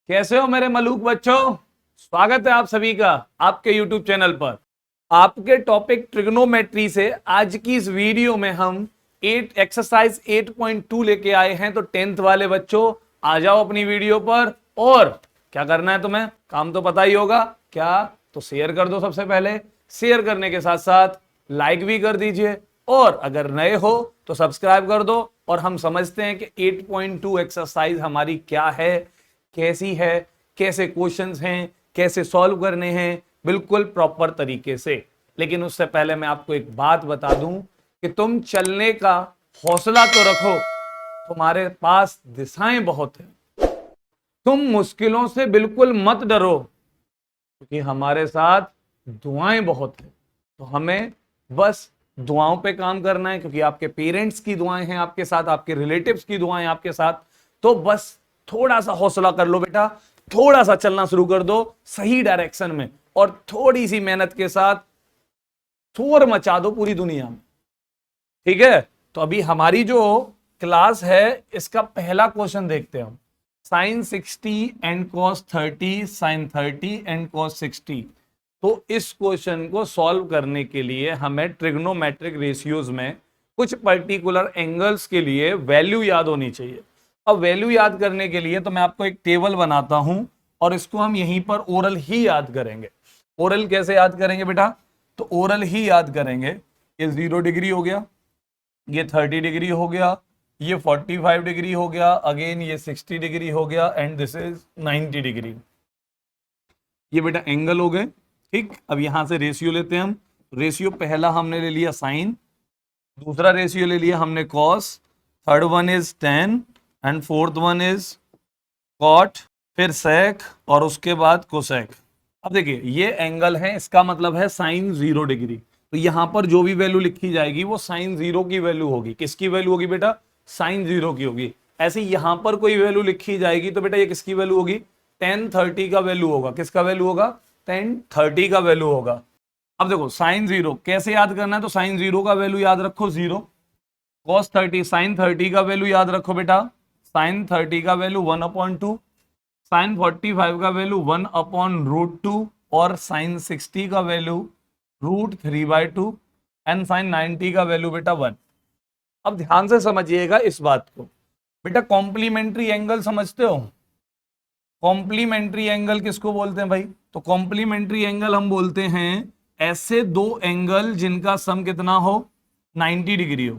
कैसे हो मेरे मलूक बच्चों। स्वागत है आप सभी का आपके YouTube चैनल पर। आपके टॉपिक ट्रिग्नोमेट्री से आज की इस वीडियो में हम एक्सरसाइज 8.2 लेके आए हैं। तो 10th वाले बच्चों आ जाओ अपनी वीडियो पर। और क्या करना है तुम्हें, काम तो पता ही होगा क्या, तो शेयर कर दो। सबसे पहले शेयर करने के साथ साथ लाइक भी कर दीजिए, और अगर नए हो तो सब्सक्राइब कर दो। और हम समझते हैं कि 8.2 एक्सरसाइज हमारी क्या है, कैसी है, कैसे क्वेश्चंस हैं, कैसे सॉल्व करने हैं, बिल्कुल प्रॉपर तरीके से। लेकिन उससे पहले मैं आपको एक बात बता दूं कि तुम चलने का हौसला तो रखो, तुम्हारे पास दिशाएं बहुत हैं। तुम मुश्किलों से बिल्कुल मत डरो, क्योंकि हमारे साथ दुआएं बहुत हैं। तो हमें बस दुआओं पे काम करना है, क्योंकि आपके पेरेंट्स की दुआएं हैं आपके साथ, आपके रिलेटिव्स की दुआएं आपके साथ। तो बस थोड़ा सा हौसला कर लो बेटा, थोड़ा सा चलना शुरू कर दो सही डायरेक्शन में, और थोड़ी सी मेहनत के साथ शोर मचा दो पूरी दुनिया में। ठीक है, तो अभी हमारी जो क्लास है इसका पहला क्वेश्चन देखते हैं हम। Sine 60 and cos 30, sine 30 and cos 60। तो इस क्वेश्चन को सॉल्व करने के लिए हमें ट्रिग्नोमेट्रिक रेशियोज में कुछ पर्टिकुलर एंगल्स के लिए वैल्यू याद होनी चाहिए। अब वैल्यू याद करने के लिए तो मैं आपको एक टेबल बनाता हूं, और इसको हम यहीं पर ओरल ही याद करेंगे। ओरल कैसे याद करेंगे बेटा, तो ओरल ही याद करेंगे। ये 0 डिग्री हो गया, ये 30 डिग्री हो गया, ये 45 डिग्री हो गया, अगेन ये 60 डिग्री हो गया, एंड दिस इज 90 डिग्री। ये बेटा एंगल हो गए। ठीक, अब यहां से रेशियो लेते हैं हम। रेशियो पहला हमने ले लिया साइन, दूसरा रेशियो ले लिया हमने cos, third one is tan, and fourth one is cot, फिर सेक, और उसके बाद कोसेक। अब देखिए ये एंगल है, इसका मतलब है साइन 0 डिग्री। तो यहां पर जो भी वैल्यू लिखी जाएगी वो साइन 0 की वैल्यू होगी। किसकी वैल्यू होगी बेटा, साइन 0 की होगी। ऐसे यहां पर कोई वैल्यू लिखी जाएगी तो बेटा ये किसकी वैल्यू होगी, टेन 30 का वैल्यू होगा। किसका वैल्यू होगा, टेन 30 का वैल्यू होगा। अब देखो साइन 0 कैसे याद करना है, तो साइन 0 का वैल्यू याद रखो 0, कॉस 30 साइन 30 का वैल्यू याद रखो बेटा, साइन 30 का वैल्यू 1/2, साइन 45 का वैल्यू 1/√2, और साइन 60 का वैल्यू √3/2, एंड साइन 90 का वैल्यू बेटा 1। अब ध्यान से समझिएगा इस बात को बेटा, कॉम्प्लीमेंट्री एंगल समझते हो। कॉम्प्लीमेंट्री एंगल किसको बोलते हैं भाई, तो कॉम्प्लीमेंट्री एंगल हम बोलते हैं ऐसे दो एंगल जिनका सम कितना हो, 90 डिग्री हो।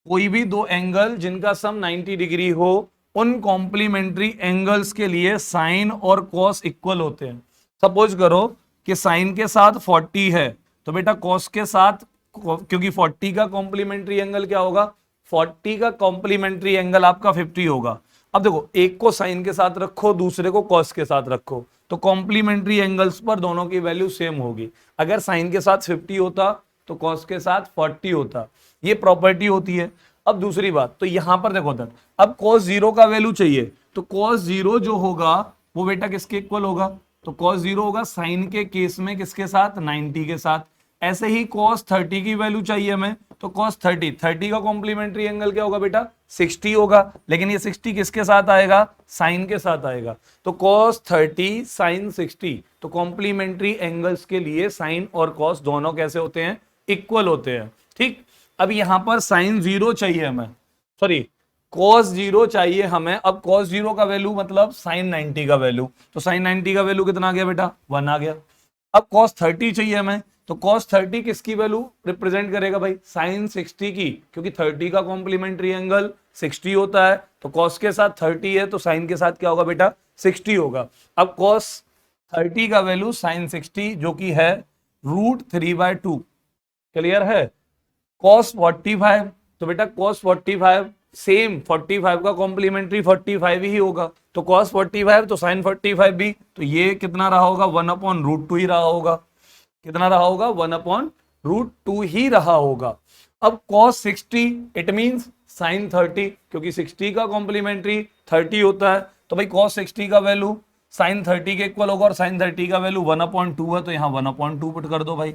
कोई भी दो एंगल जिनका सम 90 डिग्री हो, उन कॉम्प्लीमेंट्री एंगल्स के लिए साइन और कॉस इक्वल होते हैं। सपोज करो कि साइन के साथ 40 है, तो बेटा कॉस के साथ, क्योंकि 40 का कॉम्प्लीमेंट्री एंगल क्या होगा, 40 का कॉम्प्लीमेंट्री एंगल आपका 50 होगा। अब देखो एक को साइन के साथ रखो, दूसरे को कॉस के साथ रखो, तो कॉम्प्लीमेंट्री एंगल्स पर दोनों की वैल्यू सेम होगी। अगर साइन के साथ 50 होता तो कॉस के साथ 40 होता, ये प्रॉपर्टी होती है। अब दूसरी बात, तो यहां पर देखो तक, अब cos 0 का वैल्यू चाहिए, तो cos 0 जो होगा वो बेटा किसके इक्वल होगा, तो cos 0 होगा साइन के केस में किसके साथ, 90 के साथ। ऐसे ही cos 30 की वैल्यू चाहिए हमें, तो cos 30 का कॉम्प्लीमेंट्री एंगल क्या होगा बेटा, 60 होगा। लेकिन ये 60 किसके साथ आएगा, साइन के साथ आएगा। तो cos 30 साइन 60, तो कॉम्प्लीमेंट्री एंगल्स के लिए साइन और cos दोनों कैसे होते हैं, इक्वल होते हैं। ठीक, अब यहां पर साइन 0 चाहिए हमें, सॉरी cos 0 चाहिए हमें। अब cos 0 का वैल्यू मतलब साइन 90 का वैल्यू, तो साइन 90 का वैल्यू कितना आ गया बेटा, 1 आ गया। अब cos 30 चाहिए हमें, तो cos 30 किसकी वैल्यू रिप्रेजेंट करेगा भाई, साइन 60 की, क्योंकि 30 का कॉम्प्लीमेंट्री एंगल 60 होता है। तो cos के साथ 30 है, तो साइन के साथ क्या होगा बेटा, 60 होगा। अब cos 30 का वैल्यू साइन 60 जो कि है √3/2, क्लियर है। cos 45, तो बेटा cos 45 सेम 45 का कॉम्प्लीमेंट्री 45 ही होगा, तो cos 45 तो sin 45 भी, तो ये कितना रहा होगा, 1/√2 ही रहा होगा। कितना रहा होगा, 1/√2 ही रहा होगा। अब cos 60 इट मींस sin 30, क्योंकि 60 का कॉम्प्लीमेंट्री 30 होता है, तो भाई cos 60 का वैल्यू sin 30 के इक्वल होगा, और sin 30 का वैल्यू 1/2 है, तो यहां 1/2 पुट कर दो भाई।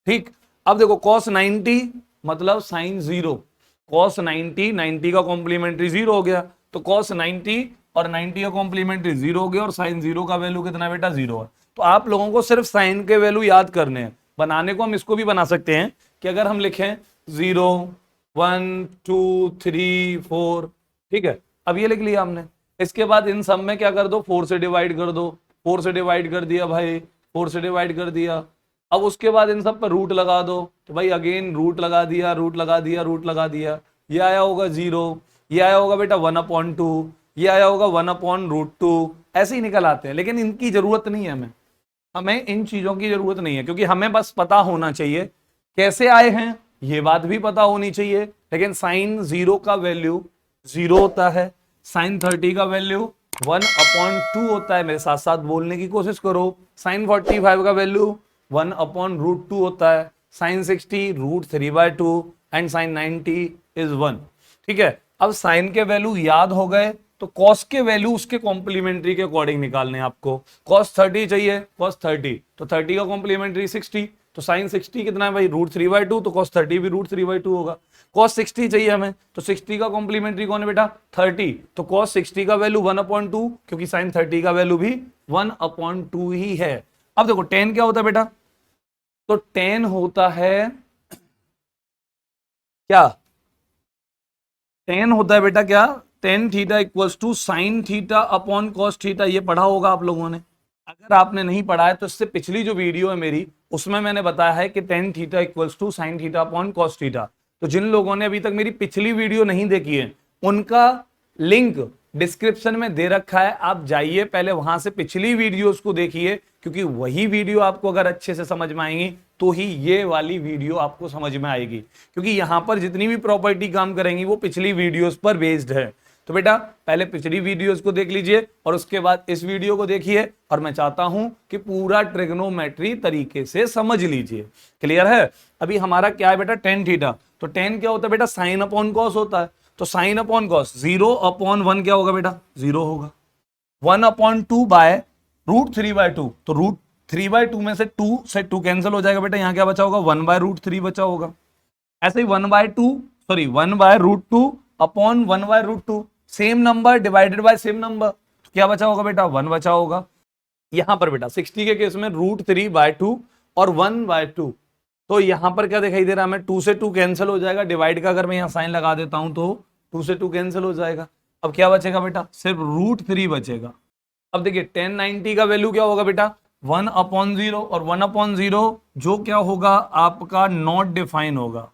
ठीक, अब देखो cos 90 मतलब sin 0, cos 90 का कॉम्प्लीमेंट्री 0 हो गया, तो cos 90 और 90 का कॉम्प्लीमेंट्री 0 हो गया और साइन 0 का वैल्यू कितना है बेटा 0 है। तो आप लोगों को सिर्फ साइन के वैल्यू याद करने हैं। बनाने को हम इसको भी बना सकते हैं कि अगर हम लिखें 0 1 2 3 4, ठीक है, अब ये लिख लिया हमने। इसके बाद इन सब में क्या कर दो, 4 से डिवाइड कर दो। 4 से डिवाइड कर दिया भाई, 4 से डिवाइड कर दिया। अब उसके बाद इन सब पर रूट लगा दो, तो भाई अगेन रूट लगा दिया, रूट लगा दिया, रूट लगा दिया। ये आया होगा 0, ये आया होगा बेटा 1/2, ये आया होगा 1/√2। ऐसे ही निकल आते हैं, लेकिन इनकी जरूरत नहीं है हमें। हमें इन चीजों की जरूरत नहीं है, क्योंकि हमें बस पता होना चाहिए कैसे आए हैं, ये बात भी पता होनी चाहिए। लेकिन साइन 0 का वैल्यू 0 होता है, साइन 30 का वैल्यू 1/2 होता है। मेरे साथ साथ बोलने की कोशिश करो। साइन 45 का वैल्यू 1/√2 होता है, साइन 60 √3/2 एंड साइन 90 इज 1। ठीक है, अब साइन के वैल्यू याद हो गए, तो कॉस के वैल्यू उसके कॉम्प्लीमेंट्री के अकॉर्डिंग निकालने हैं आपको। कॉस 30 चाहिए, कॉस 30, तो 30 का कॉम्प्लीमेंट्री 60, तो साइन 60 कितना है भाई √3/2, तो कॉस 30 भी √3/2 होगा। कॉस 60 चाहिए हमें, तो 60 का कॉम्प्लीमेंट्री कौन है बेटा 30, तो कॉस 60 का वैल्यू 1/2, क्योंकि साइन 30 का वैल्यू भी 1/2 ही है। अब देखो tan क्या होता है बेटा, तो tan होता है क्या, tan होता है बेटा क्या, tan theta equals to sine theta upon cos theta. ये पढ़ा होगा आप लोगों ने। अगर आपने नहीं पढ़ा है तो इससे पिछली जो वीडियो है मेरी, उसमें मैंने बताया है कि tan theta equals to sine theta upon cos theta. तो जिन लोगों ने अभी तक मेरी पिछली वीडियो नहीं देखी है, उनका लिंक डिस्क्रिप्शन में दे रखा है, आप जाइए पहले वहां से पिछली वीडियोस को देखिए, क्योंकि वही वीडियो आपको अगर अच्छे से समझ में आएंगी तो ही ये वाली वीडियो आपको समझ में आएगी। क्योंकि यहां पर जितनी भी प्रॉपर्टी काम करेंगी वो पिछली वीडियोस पर बेस्ड है। तो बेटा पहले पिछली वीडियोस को देख लीजिए और उसके बाद इस वीडियो को देखिए, और मैं चाहता हूं कि पूरा ट्रिग्नोमेट्री तरीके से समझ लीजिए। क्लियर है। अभी हमारा क्या है बेटा tan थीटा, तो tan क्या होता है बेटा साइन अपॉन कॉस होता है। तो साइन अपॉन कॉस 0/1 क्या होगा बेटा 0 होगा। 1/2 बाय √3/2, तो √3/2 में से 2 कैंसिल हो जाएगा बेटा, यहां क्या बचा होगा 1/√3 बचा होगा। ऐसे ही 1/2 upon 1/√2, same number divided by same number, तो क्या बचा होगा बेटा 1 बचा होगा। यहां पर बेटा 60 के केस में √3/2 और 1/2, तो यहां पर क्या दिखाई दे रहा है हमें 2 से 2 कैंसिल हो जाएगा। डिवाइड का अगर मैं यहां साइन लगा देता हूं तो 2 से 2 कैंसिल हो जाएगा। अब क्या बचेगा बेटा सिर्फ √3 बचेगा। अब देखिए tan 90 का वैल्यू क्या होगा बेटा 1/0, और 1/0 जो क्या होगा आपका नॉट डिफाइन होगा।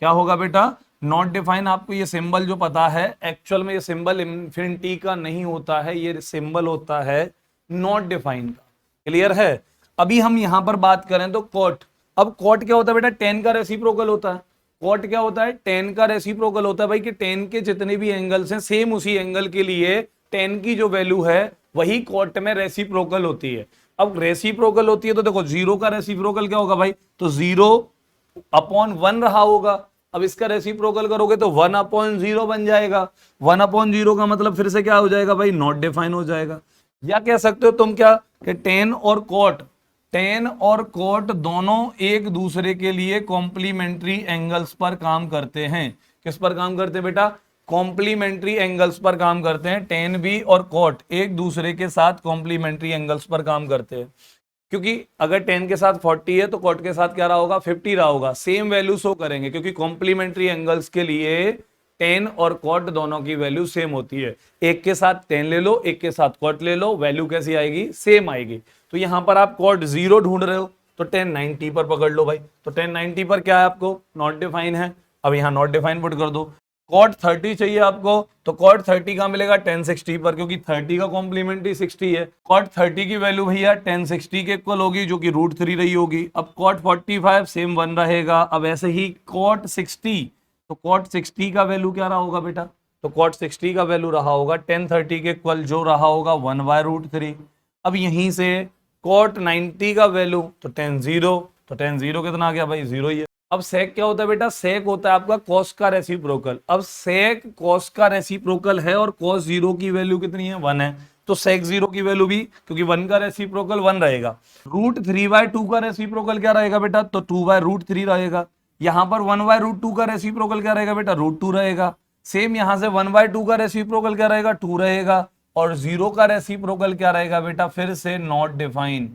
क्या होगा बेटा नॉट डिफाइन। आपको ये सिंबल जो पता है, एक्चुअल में ये सिंबल इंफिनिटी का नहीं होता है, ये सिंबल होता है नॉट डिफाइन का। क्लियर है। अभी हम यहां पर बात करें तो कॉट, अब कॉट क्या होता है बेटा tan का रेसिप्रोकल होता है। कॉट क्या होता है tan का रेसिप्रोकल होता है भाई, कि tan के जितने भी एंगल्स हैं सेम उसी एंगल के लिए tan की जो वैल्यू है वही कॉट में रेसिप्रोकल होती है। अब रेसिप्रोकल होती है तो देखो 0 का रेसिप्रोकल क्या होगा भाई, तो 0/1 रहा होगा। अब इसका रेसिप्रोकल करोगे तो 1/0 बन जाएगा। 1/0 का मतलब फिर से क्या हो जाएगा भाई नॉट डिफाइन हो जाएगा। या कह सकते हो तुम क्या कि tan और कॉट दोनों एक दूसरे के लिए कॉम्प्लीमेंट्री एंगल्स पर काम करते हैं। किस पर काम करते हैं बेटा कॉम्प्लीमेंट्री एंगल्स पर काम करते हैं। tan भी और कॉट एक दूसरे के साथ कॉम्प्लीमेंट्री एंगल्स पर काम करते हैं। क्योंकि अगर tan के साथ 40 है तो कॉट के साथ क्या रहा होगा 50 रहा होगा। सेम वैल्यू शो करेंगे, क्योंकि कॉम्प्लीमेंट्री एंगल्स के लिए tan और कॉट दोनों की वैल्यू सेम होती है। एक के साथ tan ले लो, एक के साथ कॉट ले लो, वैल्यू कैसी आएगी सेम आएगी। तो यहां पर आप कॉट 0 ढूंढ रहे हो तो tan 90 पर पकड़ लो भाई। तो tan 90 पर क्या है आपको नॉट डिफाइन है। अब यहां नॉट डिफाइन पुट कर दो। कॉट 30 चाहिए आपको, तो कॉट 30 का मिलेगा tan 60 पर, क्योंकि 30 का कॉम्प्लीमेंट्री 60 है। कॉट 30 की वैल्यू भैया tan 60 के इक्वल होगी, जो कि √3 रही होगी। अब कॉट 45 सेम 1 रहेगा। अब ऐसे ही कॉट 60, तो कॉट 60 का वैल्यू क्या रहा होगा बेटा, तो कॉट 60 का वैल्यू रहा होगा tan 30 के इक्वल, जो रहा होगा 1/√3। अब यहीं से कॉट 90 का वैल्यू तो tan 0, तो tan 0 कितना आ गया भाई 0 ही है। अब सेक क्या होता है बेटा, सेक होता है आपका कॉस का रेसिप्रोकल। अब सेक कॉस का रेसिप्रोकल है और कॉस 0 की वैल्यू कितनी है 1 है, तो सेक 0 की वैल्यू भी, क्योंकि 1 का रेसिप्रोकल 1 रहेगा। √3/2 का रेसिप्रोकल क्या रहेगा बेटा, तो 2/√3 रहेगा। यहां पर 1/√2 का रेसिप्रोकल क्या रहेगा बेटा √2 रहेगा। सेम यहां से 1/2 का रेसिप्रोकल क्या रहेगा 2 रहेगा। और 0 का रेसिप्रोकल क्या रहेगा बेटा, फिर से नॉट डिफाइन।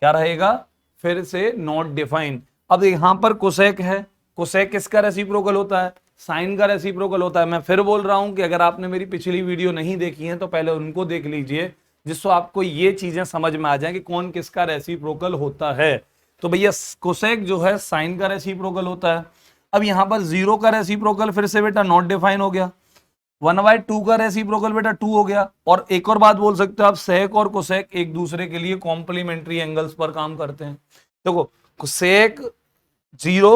क्या रहेगा, फिर से नॉट डिफाइन। अब यहां पर कोसेक है, कोसेक किसका रेसिप्रोकल होता है, साइन का रेसिप्रोकल होता है। मैं फिर बोल रहा हूं कि अगर आपने मेरी पिछली वीडियो नहीं देखी है तो पहले उनको देख लीजिए, जिससे आपको ये चीजें समझ में आ जाए कि कौन किसका रेसिप्रोकल होता है। तो भैया कोसेक जो है साइन का रेसिप्रोकल होता है। अब यहां पर 0 का रेसिप्रोकल फिर से बेटा नॉट डिफाइन हो गया। 1/2 का रेसिप्रोकल बेटा 2 हो गया। और एक और बात बोल सकते हो आप, सेक और कोसेक एक दूसरे के लिए कॉम्प्लीमेंट्री एंगल्स पर काम करते हैं। देखो कोसेक 0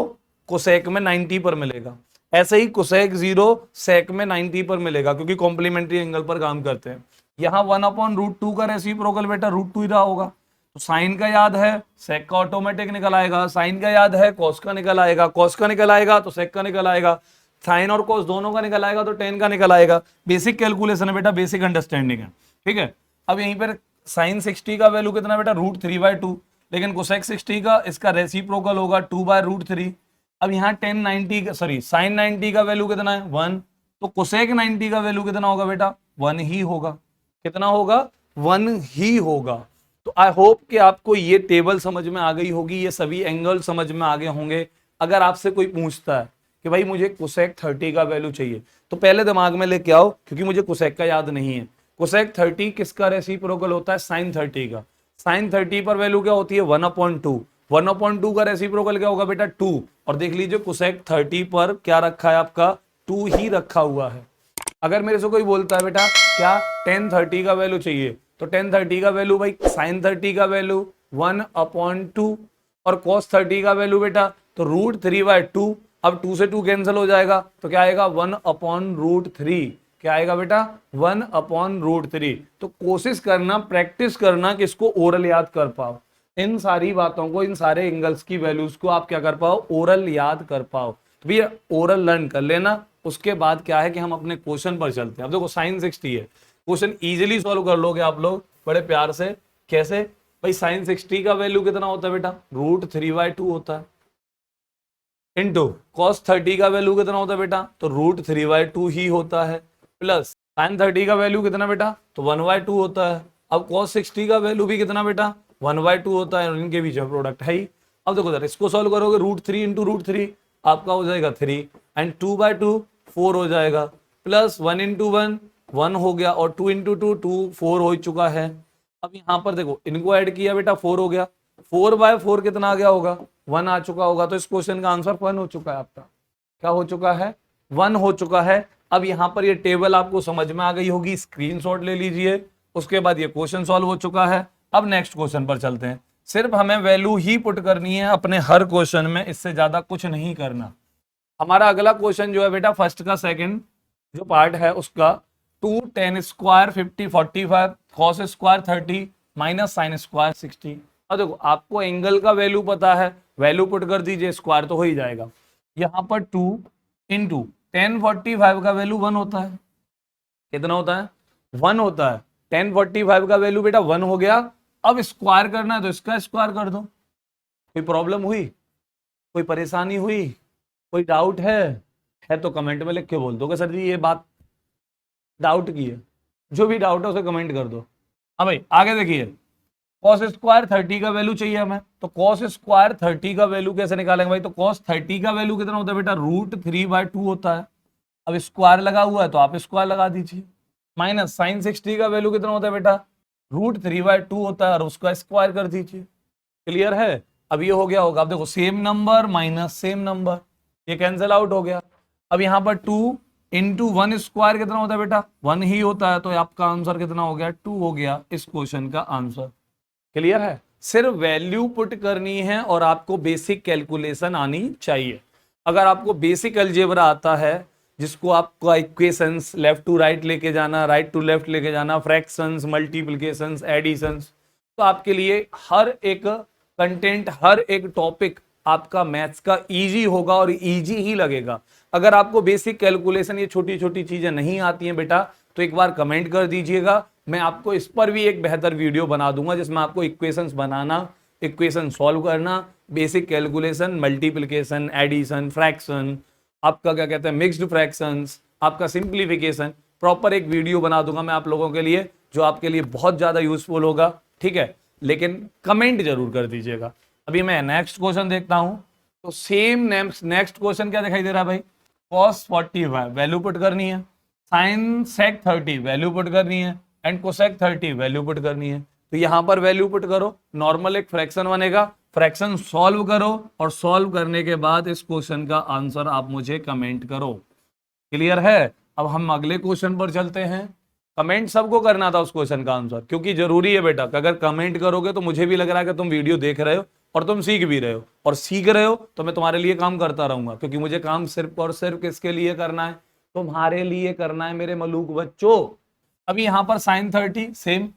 कोसेक में 90 पर मिलेगा, ऐसे ही कोसेक 0 सेक में 90 पर मिलेगा, क्योंकि कॉम्प्लीमेंट्री एंगल पर काम करते हैं। यहां 1/√2 का रेसिप्रोकल बेटा √2 ही रहा होगा। तो साइन का याद है, सेक का ऑटोमेटिक निकल आएगा। साइन का याद है, कॉस का निकल आएगा। कॉस का निकल आएगा तो सेक का निकल आएगा। साइन और कॉस दोनों का निकल आएगा तो टेन का निकल आएगा। बेसिक कैलकुलेशन है बेटा, बेसिक अंडरस्टैंडिंग है, ठीक है। अब यहीं पर साइन 60 का वैल्यू कितना बेटा, √3/2, लेकिन कोसेक 60 का इसका रेसिप्रोकल होगा 2/√3। अब यहाँ साइन 90 का वैल्यू कितना है, 1। तो कोसेक 90 का वैल्यू कितना होगा बेटा, 1 ही होगा। कितना होगा, 1 ही होगा। तो आई होप कि आपको ये टेबल समझ में आ गई होगी, ये सभी एंगल समझ में आ गए होंगे। अगर आपसे कोई पूछता है कि भाई मुझे कोसेक 30 का वैल्यू चाहिए, तो पहले दिमाग में लेके आओ, क्योंकि मुझे कोसेक का याद नहीं है। कोसेक 30 किसका रेसिप्रोकल होता है, साइन 30 का। साइन 30 पर वैल्यू क्या होती है, 1/2। 1/2 का रेसिप्रोकल क्या होगा बेटा, 2। और देख लीजिए कोसेक 30 पर क्या रखा है आपका, 2 ही रखा हुआ है। अगर मेरे से कोई बोलता है बेटा क्या tan 30 का वैल्यू चाहिए, तो tan 30 का वैल्यू भाई साइन 30 का वैल्यू 1/2 और cos 30 का वैल्यू बेटा तो √3/2। अब 2 से 2 कैंसिल हो जाएगा तो क्या आएगा, 1/√3। क्या आएगा बेटा, 1/√3। तो कोशिश करना, प्रैक्टिस करना कि इसको ओरल याद कर पाओ। इन सारी बातों को, इन सारे एंगल्स की वैल्यूज को आप क्या कर पाओ, ओरल याद कर पाओ। तो भैया ओरल लर्न कर लेना। उसके बाद क्या है कि हम अपने क्वेश्चन पर चलते हैं। अब देखो साइन 60 है, क्वेश्चन इजीली सॉल्व कर लोगे आप लोग बड़े प्यार से। कैसे भाई, साइन 60 का वैल्यू कितना होता है बेटा, √3/2 होता है। इनटू cos 30 का वैल्यू कितना होता है बेटा, तो √3/2 ही होता है। प्लस साइन 30 का वैल्यू कितना बेटा, तो 1/2 होता है। अब cos 60 का वैल्यू भी कितना बेटा, 1/2 होता है। इनके बीच में प्रोडक्ट है ही। अब देखो जरा इसको सॉल्व करोगे, √3 इंटू √3 आपका हो जाएगा 3 एंड 2/2 4 हो जाएगा। प्लस 1 इंटू 1 1 हो गया और 2 इंटू 2 2 4 हो चुका है। अब यहाँ पर देखो इनको ऐड किया बेटा 4 हो गया। 4/4 कितना आ गया होगा, 1 आ चुका होगा। तो इस क्वेश्चन का आंसर 1 हो चुका है आपका। क्या हो चुका है, 1 हो चुका है। अब यहाँ पर ये टेबल आपको समझ में आ गई होगी, स्क्रीनशॉट ले लीजिए। उसके बाद ये क्वेश्चन सॉल्व हो चुका है। अब नेक्स्ट क्वेश्चन पर चलते हैं। सिर्फ हमें वैल्यू ही पुट करनी है अपने हर क्वेश्चन में, इससे ज्यादा कुछ नहीं करना। हमारा अगला क्वेश्चन जो है बेटा फर्स्ट का सेकंड जो पार्ट है उसका 2 tan square 50 45 cos square 30 minus sine square 60। अब देखो आपको एंगल का वैल्यू पता है, वैल्यू पुट कर दीजिए, स्क्वायर तो हो ही जाएगा। यहाँ पर 2 इंटू tan 45 का वैल्यू 1 होता है। कितना होता है, 1 होता है। tan 45 का वैल्यू बेटा 1 हो गया। अब स्क्वायर करना है तो इसका स्क्वायर कर दो। कोई प्रॉब्लम हुई, कोई परेशानी हुई, कोई डाउट है तो कमेंट में लिख के बोल दो कि सर जी ये बात डाउट की है। जो भी डाउट है उसे कमेंट कर दो। हाँ भाई आगे देखिए, cos स्क्वायर 30 का वैल्यू चाहिए हमें, तो cos स्क्वायर 30 का वैल्यू कैसे निकालेंगे भाई, तो cos 30 का वैल्यू कितना होता है बेटा, √3/2 होता है। अब स्क्वायर लगा हुआ है तो आप स्क्वायर लगा दीजिए। माइनस साइन 60 का वैल्यू कितना होता है बेटा, √3/2 होता है और उसका स्क्वायर कर दीजिए। क्लियर है। अब ये हो गया होगा, अब देखो same number minus same number, ये कैंसिल आउट हो गया। अब यहाँ पर 2 इंटू 1 स्क्वायर कितना होता है बेटा, 1 ही होता है। तो आपका आंसर कितना हो गया, 2 हो गया इस क्वेश्चन का आंसर। क्लियर है। सिर्फ वैल्यू पुट करनी है और आपको बेसिक कैलकुलेशन आनी चाहिए। अगर आपको बेसिक अलजेब्रा आता है, जिसको आपको इक्वेशंस लेफ्ट टू राइट लेके जाना, राइट टू लेफ्ट लेके जाना, फ्रैक्शंस, मल्टीप्लिकेशंस, एडिशंस, तो आपके लिए हर एक कंटेंट, हर एक टॉपिक आपका मैथ्स का इजी होगा और इजी ही लगेगा। अगर आपको बेसिक कैलकुलेशन, ये छोटी छोटी चीजें नहीं आती हैं बेटा, तो एक बार कमेंट कर दीजिएगा। मैं आपको इस पर भी एक बेहतर वीडियो बना दूंगा, जिसमें आपको इक्वेशंस बनाना, इक्वेशन सॉल्व करना, basic calculation, multiplication, addition, fraction, आपका क्या कहते हैं मिक्स्ड फ्रैक्शंस, आपका सिंप्लीफिकेशन, प्रॉपर एक वीडियो बना दूंगा मैं आप लोगों के लिए, जो आपके लिए बहुत ज्यादा यूजफुल होगा, ठीक है। लेकिन कमेंट जरूर कर दीजिएगा। अभी मैं नेक्स्ट क्वेश्चन देखता हूं, तो सेम नेक्स्ट क्वेश्चन क्या दिखाई दे रहा है भाई, cos 45 वैल्यू पुट करनी है, sin sec 30 वैल्यू पुट करनी है, एंड cosec 30 वैल्यू पुट करनी है। तो यहां पर वैल्यू पुट करो, नॉर्मल एक फ्रैक्शन बनेगा, फ्रैक्शन सॉल्व करो, और सॉल्व करने के बाद इस क्वेश्चन का आंसर आप मुझे कमेंट करो। क्लियर है? अब हम अगले क्वेश्चन पर चलते हैं। कमेंट सबको करना था उस क्वेश्चन का आंसर, क्योंकि जरूरी है बेटा, अगर कमेंट करोगे तो मुझे भी लग रहा है कि तुम वीडियो देख रहे हो और तुम सीख भी रहे हो, और सीख रहे हो तो मैं तुम्हारे लिए काम करता रहूंगा, क्योंकि मुझे काम सिर्फ और सिर्फ किसके लिए करना है, तुम्हारे लिए करना है मेरे मलूक बच्चों। अभी यहां पर sin 30 same,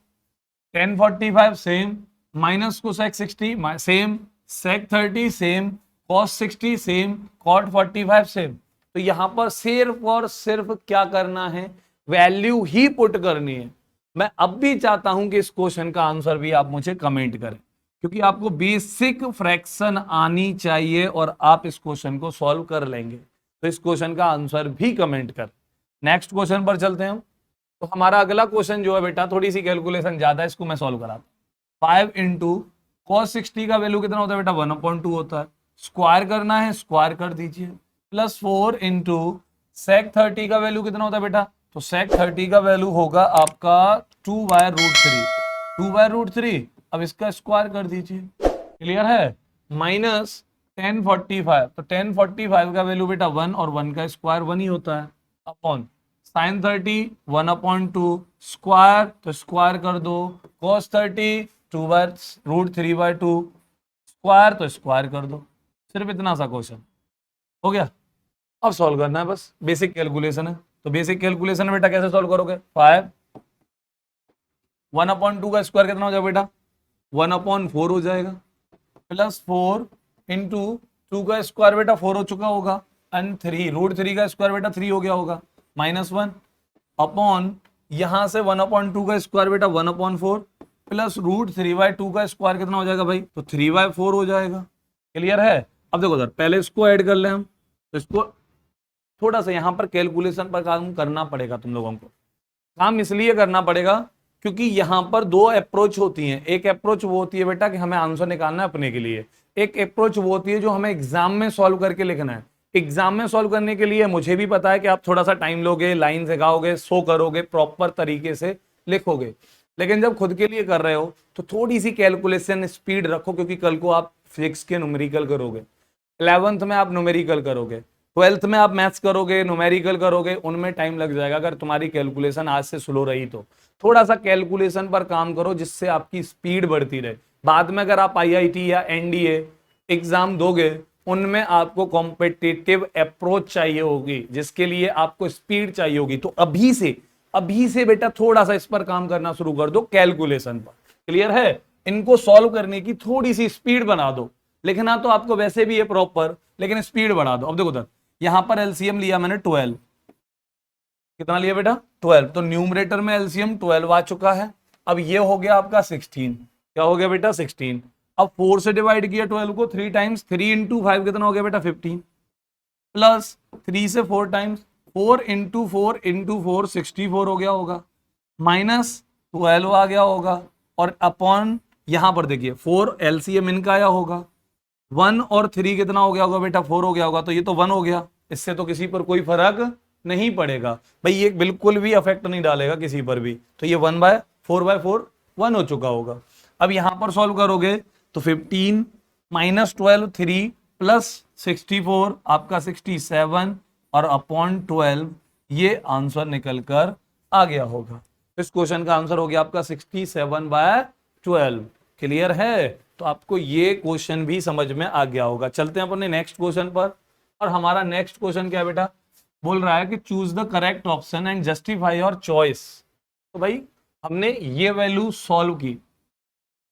tan 45 same, minus cosec 60 same, sec 30 same, cos 60 same, cot 45 same. तो यहां पर सिर्फ और सिर्फ क्या करना है, वैल्यू ही पुट करनी है। मैं अब भी चाहता हूं कि इस क्वेश्चन का आंसर भी आप मुझे कमेंट करें, क्योंकि आपको बेसिक फ्रैक्शन आनी चाहिए और आप इस क्वेश्चन को सॉल्व कर लेंगे। तो इस क्वेश्चन का आंसर भी कमेंट कर। नेक्स्ट क्वेश्चन पर चलते हैं। तो हमारा अगला क्वेश्चन जो है बेटा, थोड़ी सी कैलकुलेशन ज्यादा है, इसको मैं सॉल्व कराता हूं। 5 इंटू कॉस 60 का वैल्यू कितना होता है बेटा, 1/2 होता है। स्क्वायर करना है, स्क्वायर कर दीजिए। प्लस 4 इंटू सेक 30 का वैल्यू कितना होता है बेटा, तो सेक 30 का वैल्यू होगा आपका 2/√3। 2/√3, अब इसका स्क्वायर कर दीजिए। क्लियर है? माइनस 1045, तो 1045 का वैल्यू बेटा 1, और 1 का स्क्वायर 1 ही होता है, अपॉन sin 30 1/2 स्क्वायर, तो स्क्वायर कर दो। cos 30 2/√3/2 स्क्वायर, तो स्क्वायर कर दो। सिर्फ इतना सा क्वेश्चन हो गया। अब सॉल्व करना है, बस बेसिक कैलकुलेशन है। तो बेसिक कैलकुलेशन बेटा कैसे सॉल्व करोगे, 5 1/2 का स्क्वायर कितना हो जाएगा बेटा, 1/4 हो जाएगा। प्लस 4 इंटू 2 का स्क्वायर बेटा 4 हो चुका होगा, एंड 3√3 का स्क्वायर बेटा 3 हो गया होगा, -1 अपॉन यहां से 1/2 का स्क्वायर बेटा 1/4 प्लस √3/2 का स्क्वायर कितना हो जाएगा भाई, तो 3/4 हो जाएगा। क्लियर है? अब देखो सर, पहले इसको ऐड कर लें हम, तो इसको थोड़ा सा यहां पर कैलकुलेशन पर काम करना पड़ेगा तुम लोगों को। काम इसलिए करना पड़ेगा क्योंकि यहां पर दो अप्रोच होती हैं। एक अप्रोच वो होती है बेटा कि हमें आंसर निकालना है अपने के लिए, एक अप्रोच वो होती है जो हमें एग्जाम में सॉल्व करके लिखना है। एग्जाम में सॉल्व करने के लिए मुझे भी पता है कि आप थोड़ा सा टाइम लोगे, लाइन सिखाओगे, शो करोगे, प्रॉपर तरीके से लिखोगे। लेकिन जब खुद के लिए कर रहे हो तो थोड़ी सी कैलकुलेशन स्पीड रखो, क्योंकि कल को आप फिजिक्स के न्यूमेरिकल करोगे, 11th में आप न्यूमेरिकल करोगे, 12th में आप मैथ्स करोगे, न्यूमेरिकल करोगे, उनमें टाइम लग जाएगा। अगर तुम्हारी कैलकुलेशन आज से स्लो रही तो थोड़ा सा कैलकुलेशन पर काम करो, जिससे आपकी स्पीड बढ़ती रहे। बाद में अगर आप IIT या NDA एग्जाम दोगे, उनमें आपको कॉम्पिटिटिव अप्रोच चाहिए होगी, जिसके लिए आपको स्पीड चाहिए होगी। तो अभी से बेटा थोड़ा सा इस पर काम करना शुरू कर दो, कैलकुलेशन पर। क्लियर है? इनको सॉल्व करने की थोड़ी सी स्पीड बना दो। लिखना तो आपको वैसे भी है प्रॉपर, लेकिन स्पीड बढ़ा दो। अब देखो उधर, यहां पर एलसीएम लिया मैंने 12, कितना लिया बेटा, 12। तो न्यूमरेटर में एलसीएम 12 आ चुका है। अब ये हो गया आपका 16, क्या हो गया बेटा 16। अब 4 से डिवाइड किया 12 को 3 टाइम्स, 3 इंटू 5 कितना हो गया बेटा 15, प्लस 3 से 4 टाइम्स, 4 इंटू 4 इंटू 4 64 हो गया होगा, माइनस 12 आ गया होगा, और अपॉन यहां पर देखिए 4 एलसीएम इनका आया होगा, 1 और 3 कितना हो गया होगा बेटा 4 हो गया होगा। तो ये तो 1 हो गया, इससे तो किसी पर कोई फर्क नहीं पड़ेगा भाई, ये बिल्कुल भी अफेक्ट नहीं डालेगा किसी पर भी। तो ये 1/4/4 1 हो चुका होगा। अब यहां पर सॉल्व करोगे तो 15 माइनस 12 3 प्लस 64 आपका 67 और अपॉन 12, ये आंसर निकल कर आ गया होगा। इस क्वेश्चन का आंसर हो गया आपका 67/12। क्लियर है? तो आपको ये क्वेश्चन भी समझ में आ गया होगा। चलते हैं अपने नेक्स्ट क्वेश्चन पर। और हमारा नेक्स्ट क्वेश्चन क्या है बेटा, बोल रहा है कि choose the correct option and justify your choice. तो भाई हमने ये वैल्यू सॉल्व की,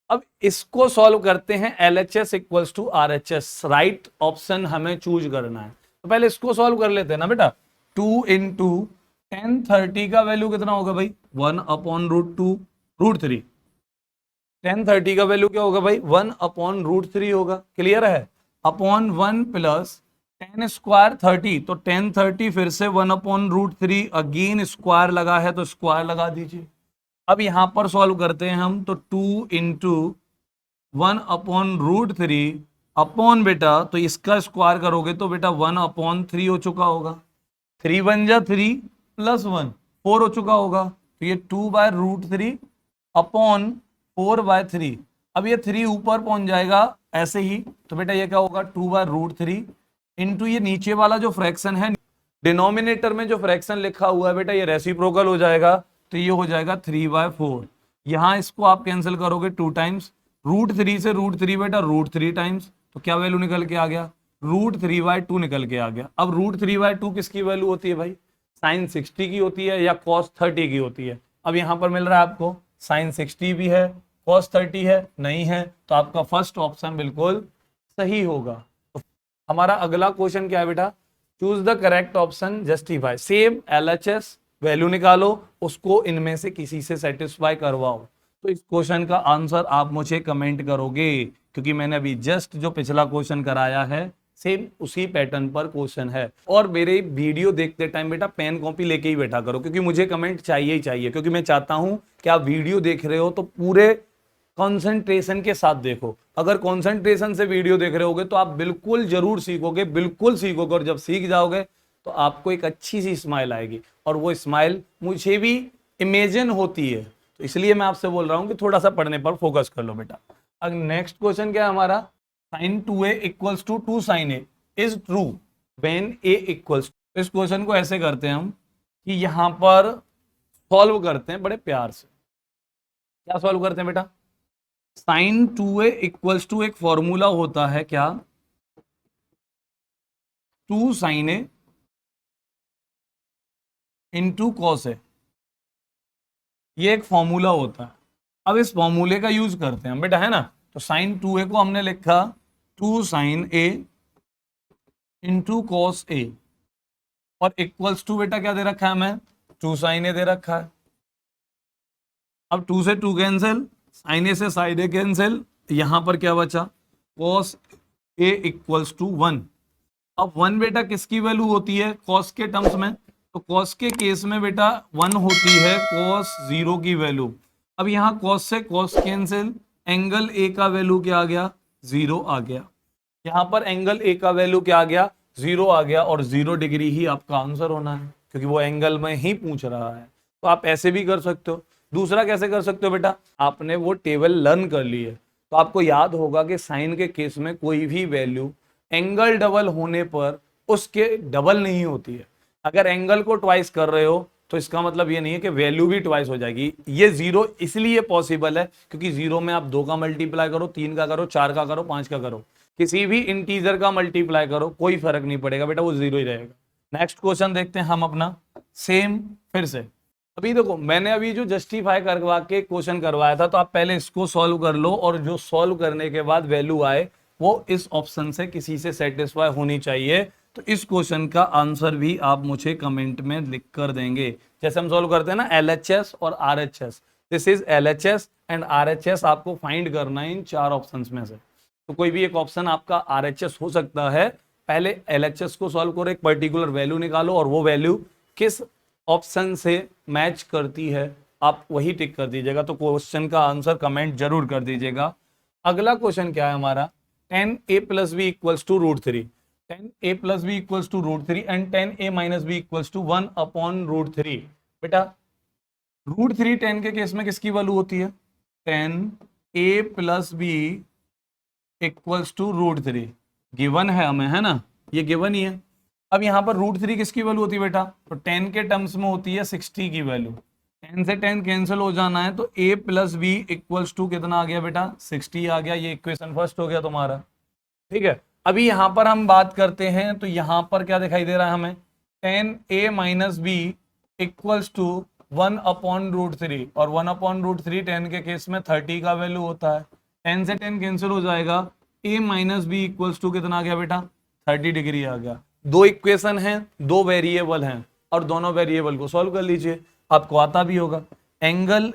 अब इसको सॉल्व करते हैं LHS equals to RHS, right option हमें चूज करना है। तो पहले इसको सॉल्व कर लेते हैं ना बेटा। 2 इंटू 1030 का वैल्यू कितना होगा भाई, 1/√2√3। 1030 का वैल्यू क्या होगा भाई, 1/√3 होगा। क्लियर है? अपॉन 1 प्लस 10 स्क्वायर 30, तो 10 30 फिर से 1/√3, अगेन स्क्वायर लगा है तो स्क्वायर लगा दीजिए। अब यहां पर सॉल्व करते हैं हम, तो 2 इंटू 1/√3 अपॉन बेटा, तो इसका स्क्वायर करोगे तो बेटा 1/3 हो चुका होगा। 3 1 जा 3 प्लस 1 4 हो चुका होगा, तो ये 2/√3 अपॉन 4/3। अब ये 3 ऊपर पहुंच जाएगा ऐसे ही, तो बेटा ये क्या होगा 2/√3 इंटू ये नीचे वाला जो फ्रैक्शन है, डिनोमिनेटर में जो फ्रैक्शन लिखा हुआ है बेटा ये रेसिप्रोकल हो जाएगा, तो ये हो जाएगा 3/4। यहां इसको आप कैंसिल करोगे 2 टाइम्स, √3 से √3 बेटा √3 टाइम्स, तो क्या वैल्यू निकल के आ गया √3/2 निकल के आ गया। अब √3/2 किसकी वैल्यू होती है भाई, साइन 60 की होती है या कॉस 30 की होती है। अब यहां पर मिल रहा है आपको साइन 60 भी है, कॉस 30 है नहीं है, तो आपका फर्स्ट ऑप्शन बिल्कुल सही होगा। तो हमारा अगला क्वेश्चन क्या है बेटा, choose the correct option, justify. Same LHS value निकालो, उसको इनमें से किसी से सेटिस्फाई करवाओ। तो इस क्वेश्चन का आंसर आप मुझे कमेंट करोगे, क्योंकि मैंने अभी जस्ट जो पिछला क्वेश्चन कराया है सेम उसी पैटर्न पर क्वेश्चन है। और मेरे वीडियो देखते टाइम बेटा पेन कॉपी लेके ही बैठा करो, क्योंकि मुझे कमेंट चाहिए ही चाहिए, क्योंकि मैं चाहता हूं कि आप वीडियो देख रहे हो तो पूरे कंसंट्रेशन के साथ देखो। अगर कंसंट्रेशन से वीडियो देख रहे होगे तो आप बिल्कुल जरूर सीखोगे, बिल्कुल सीखोगे, और जब सीख जाओगे तो आपको एक अच्छी सी स्माइल आएगी, और वो स्माइल मुझे भी इमेजिन होती है। तो इसलिए मैं आपसे बोल रहा हूं कि थोड़ा सा पढ़ने पर फोकस कर लो बेटा। अब नेक्स्ट क्वेश्चन क्या है हमारा, sin 2a equals to 2 sin a is true when a equals. इस क्वेश्चन को ऐसे करते हैं हम कि यहां पर सॉल्व करते हैं बड़े प्यार से। क्या सॉल्व करते हैं बेटा, sin 2a इक्वल्स टू एक फॉर्मूला होता है क्या, 2 sin a into cos A, ये एक फॉर्मूला होता है। अब इस फॉर्मूले का यूज करते हैं हम बेटा, है ना। तो sin 2a को हमने लिखा 2 sin a into cos A, और इक्वल्स टू बेटा क्या दे रखा है हमें, 2 sin a दे रखा है। अब 2 से 2 कैंसिल, sin a से sin a कैंसिल, यहां पर क्या बचा cos a इक्वल्स टू 1। अब 1 बेटा किसकी वैल्यू होती है cos के टर्म्स में, तो cos के केस में बेटा 1 होती है cos 0 की वैल्यू। अब यहाँ cos से cos कैंसिल, एंगल a का वैल्यू क्या आ गया 0 आ गया। यहाँ पर एंगल a का वैल्यू क्या आ गया 0 आ गया, और 0 डिग्री ही आपका आंसर होना है, क्योंकि वो एंगल में ही पूछ रहा है। तो आप ऐसे भी कर सकते हो। दूसरा कैसे कर सकते हो बेटा, आपने वो टेबल लर्न कर ली है, तो आपको याद होगा कि साइन के केस में कोई भी वैल्यू एंगल डबल होने पर उसके डबल नहीं होती है। अगर एंगल को ट्वाइस कर रहे हो तो इसका मतलब ये नहीं है कि वैल्यू भी ट्वाइस हो जाएगी। ये 0 इसलिए पॉसिबल है क्योंकि 0 में आप 2 का मल्टीप्लाई करो, 3 का करो, 4 का करो, 5 का करो, किसी भी इंटीजर का मल्टीप्लाई करो कोई फर्क नहीं पड़ेगा बेटा, वो 0 ही रहेगा। नेक्स्ट क्वेश्चन देखते हैं हम अपना, सेम फिर से। अभी देखो मैंने अभी जो जस्टिफाई करवा के क्वेश्चन करवाया था, तो आप पहले इसको सॉल्व कर लो, और जो सॉल्व करने के बाद वैल्यू आए वो इस ऑप्शन से किसी से सेटिस्फाई होनी चाहिए। तो इस क्वेश्चन का आंसर भी आप मुझे कमेंट में लिख कर देंगे। जैसे हम सॉल्व करते हैं ना LHS और RHS, this is LHS and RHS आपको फाइंड करना है इन 4 ऑप्शंस में से। तो कोई भी एक ऑप्शन आपका RHS हो सकता है। पहले LHS को सॉल्व करो, एक पर्टिकुलर वैल्यू निकालो, और वो वैल्यू किस ऑप्शन से मैच करती है आप वही टिक कर दीजिएगा। तो क्वेश्चन का आंसर कमेंट जरूर कर दीजिएगा। अगला क्वेश्चन क्या है हमारा, 10a plus B equals to √3, 10a plus B equals to √3 and 10a minus B equals to 1/√3। बेटा √3 10 के केस में किसकी वैल्यू होती है, 10a plus B equals to √3 given है हमें, है ना, ये गिवन ही है। अब यहाँ पर √3 किसकी वैल्यू होती है बेटा, तो 10 के टर्म्स में होती है 60 की वैल्यू। 10 से 10 कैंसिल हो जाना है, तो a plus B equals to कितना आ गया बेटा 60 आ गया। ये इक्वेशन फर्स्ट हो गया तुम्हारा, ठीक है। अभी यहाँ पर हम बात करते हैं, तो यहाँ पर क्या दिखाई दे रहा है हमें, 10a minus B equals to 1/√3, और 1/√3 10 के केस में 30 का वैल्यू होता है। 10 से 10 कैंसिल हो जाएगा, a minus B equals to कितना आ गया बेटा 30 डिग्री आ गया। 2 इक्वेशन हैं, 2 वेरिएबल हैं, और दोनों वेरिएबल को सॉल्व कर लीजिए, आपको आता भी होगा। Angle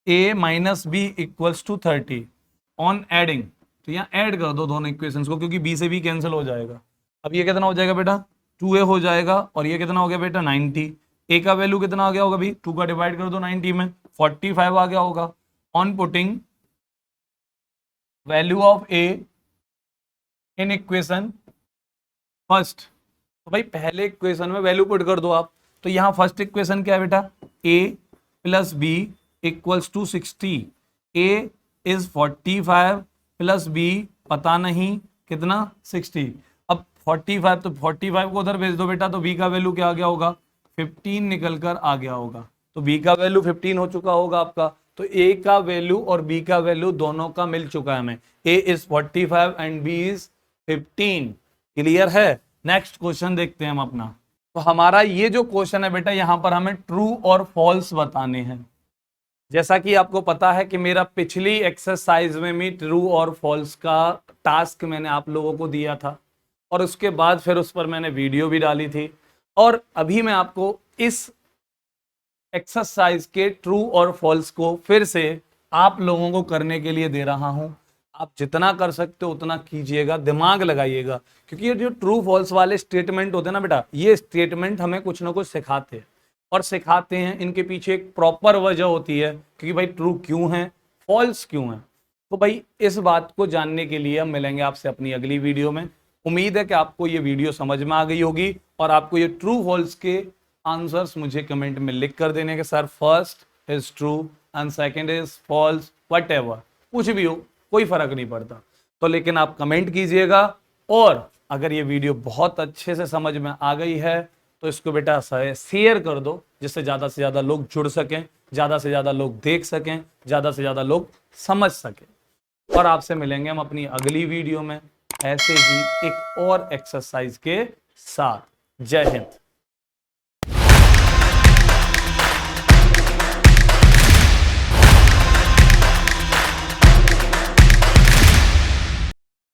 a minus B equals to 30 on adding, तो यहाँ ऐड कर दो दोनों इक्वेशंस को, क्योंकि b से b कैंसिल हो जाएगा। अब ये कितना हो जाएगा बेटा 2a हो जाएगा, और ये कितना हो गया बेटा 90। a का वैल्यू कितना आ गया होगा भाई, 2 का डिवाइड कर दो 90 में, 45 आ गया होगा। On putting value of a in equation first, तो भाई पहले इक्वेशन में वैल्यू पुट कर दो आप। तो यहाँ फर्स्ट इक्वेशन क्या है बेटा, a plus B equals to 60। a is 45 plus b पता नहीं कितना 60। अब 45 तो 45 को उधर भेज दो बेटा, तो b का वैल्यू क्या आ गया होगा 15 निकल कर आ गया होगा। तो b का वैल्यू 15 हो चुका होगा आपका। तो a का वैल्यू और b का वैल्यू दोनों का मिल चुका है हमें, a is 45 and b is 15। Clear है। नेक्स्ट क्वेश्चन देखते हैं हम अपना। तो हमारा ये जो क्वेश्चन है बेटा, यहां पर हमें ट्रू और फॉल्स बताने हैं। जैसा कि आपको पता है कि मेरा पिछली एक्सरसाइज में भी ट्रू और फॉल्स का टास्क मैंने आप लोगों को दिया था, और उसके बाद फिर उस पर मैंने वीडियो भी डाली थी। और अभी मैं आपको इस एक्सरसाइज के ट्रू और फॉल्स को फिर से आप लोगों को करने के लिए दे रहा हूं। आप जितना कर सकते हो उतना कीजिएगा, दिमाग लगाइएगा, क्योंकि ये जो ट्रू फॉल्स वाले स्टेटमेंट होते हैं ना बेटा, ये स्टेटमेंट हमें कुछ ना कुछ सिखाते हैं, और सिखाते हैं इनके पीछे एक प्रॉपर वजह होती है, क्योंकि भाई ट्रू क्यों है, फॉल्स क्यों है। तो भाई इस बात को जानने के लिए हम मिलेंगे आपसे अपनी अगली वीडियो में। उम्मीद है कि आपको ये वीडियो समझ में आ गई होगी, और आपको ये ट्रू फॉल्स के आंसर्स मुझे कमेंट में लिख कर देने के, sir first is true and second is false, whatever, कुछ भी हो कोई फर्क नहीं पड़ता। तो लेकिन आप कमेंट कीजिएगा, और अगर ये वीडियो बहुत अच्छे से समझ में आ गई है तो इसको बेटा शेयर कर दो, जिससे ज़्यादा से ज़्यादा लोग जुड़ सकें, ज़्यादा से ज़्यादा लोग देख सकें, ज़्यादा से ज़्यादा लोग समझ सकें। और आपसे मिलेंगे हम अपनी अगली वीडियो में ऐसे ही एक और एक्सरसाइज के साथ। जय हिंद।